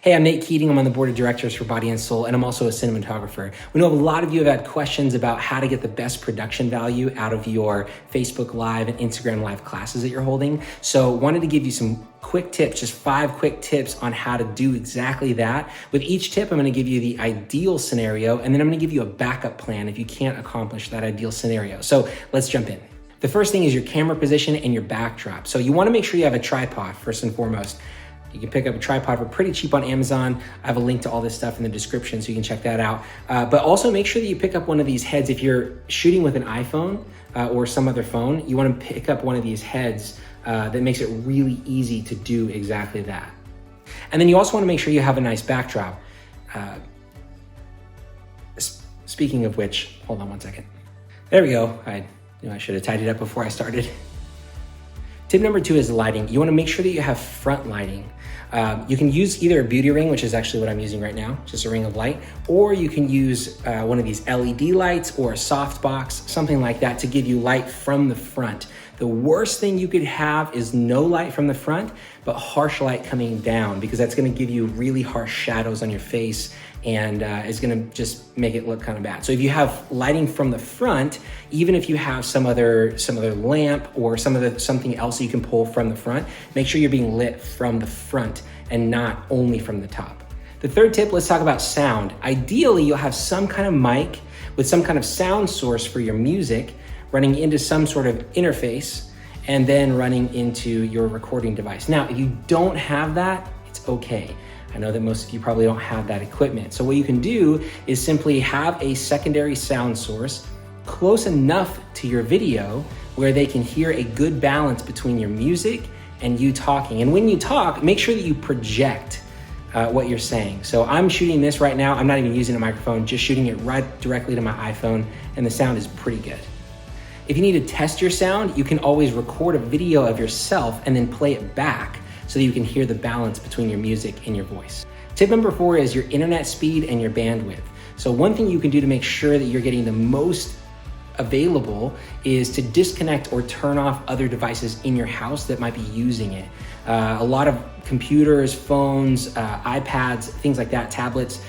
Hey, I'm Nate Keating. I'm on the board of directors for Body and Soul, and I'm also a cinematographer. We know a lot of you have had questions about how to get the best production value out of your Facebook Live and Instagram Live classes that you're holding. So wanted to give you some quick tips, just 5 quick tips on how to do exactly that. With each tip, I'm gonna give you the ideal scenario, and then I'm gonna give you a backup plan if you can't accomplish that ideal scenario. So let's jump in. The first thing is your camera position and your backdrop. So you wanna make sure you have a tripod first and foremost. You can pick up a tripod for pretty cheap on Amazon. I have a link to all this stuff in the description so you can check that out. But also make sure that you pick up one of these heads. If you're shooting with an iPhone or some other phone, you wanna pick up one of these heads that makes it really easy to do exactly that. And then you also wanna make sure you have a nice backdrop. Speaking of which, hold on one second. There we go. I should have tidied up before I started. Tip number 2 is lighting. You wanna make sure that you have front lighting. You can use either a beauty ring, which is actually what I'm using right now, just a ring of light, or you can use one of these LED lights or a softbox, something like that to give you light from the front. The worst thing you could have is no light from the front, but harsh light coming down, because that's gonna give you really harsh shadows on your face and is gonna just make it look kind of bad. So if you have lighting from the front, even if you have some other lamp or something else you can pull from the front, make sure you're being lit from the front and not only from the top. The third tip, let's talk about sound. Ideally, you'll have some kind of mic with some kind of sound source for your music running into some sort of interface and then running into your recording device. Now, if you don't have that, it's okay. I know that most of you probably don't have that equipment. So what you can do is simply have a secondary sound source close enough to your video where they can hear a good balance between your music and you talking. And when you talk, make sure that you project what you're saying. So I'm shooting this right now. I'm not even using a microphone, just shooting it right directly to my iPhone, and the sound is pretty good. If you need to test your sound, you can always record a video of yourself and then play it back so that you can hear the balance between your music and your voice. Tip number 4 is your internet speed and your bandwidth. So one thing you can do to make sure that you're getting the most available is to disconnect or turn off other devices in your house that might be using it. A lot of computers, phones, iPads, things like that, tablets,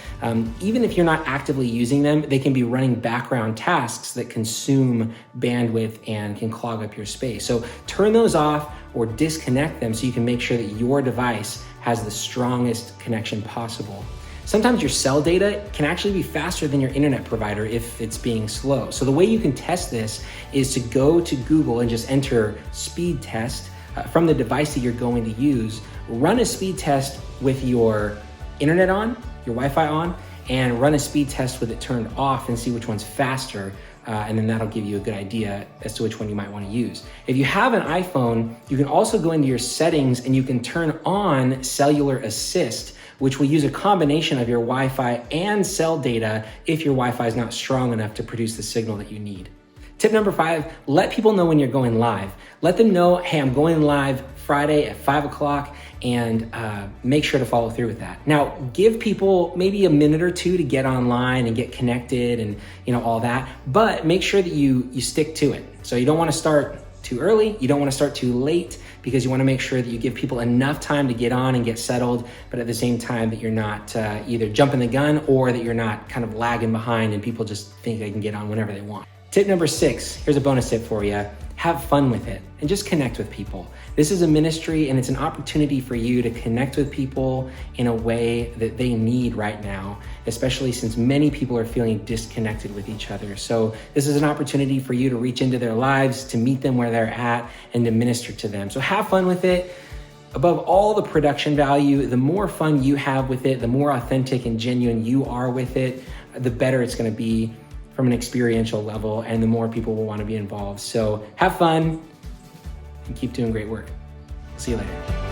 even if you're not actively using them, they can be running background tasks that consume bandwidth and can clog up your space. So turn those off or disconnect them so you can make sure that your device has the strongest connection possible. Sometimes your cell data can actually be faster than your internet provider if it's being slow. So the way you can test this is to go to Google and just enter speed test from the device that you're going to use. Run a speed test with your internet on, your Wi-Fi on, and run a speed test with it turned off and see which one's faster. And then that'll give you a good idea as to which one you might want to use. If you have an iPhone, you can also go into your settings and you can turn on cellular assist, which will use a combination of your Wi-Fi and cell data if your Wi-Fi is not strong enough to produce the signal that you need. Tip number 5, let people know when you're going live. Let them know, hey, I'm going live Friday at 5 o'clock, and make sure to follow through with that. Now, give people maybe a minute or 2 to get online and get connected and all that, but make sure that you stick to it. So you don't wanna start too early, you don't wanna start too late, because you wanna make sure that you give people enough time to get on and get settled, but at the same time that you're not either jumping the gun or that you're not kind of lagging behind and people just think they can get on whenever they want. Tip number 6, here's a bonus tip for you. Have fun with it and just connect with people. This is a ministry and it's an opportunity for you to connect with people in a way that they need right now, especially since many people are feeling disconnected with each other. So this is an opportunity for you to reach into their lives, to meet them where they're at, and to minister to them. So have fun with it. Above all the production value, the more fun you have with it, the more authentic and genuine you are with it, the better it's gonna be from an experiential level, and the more people will want to be involved. So have fun and keep doing great work. See you later.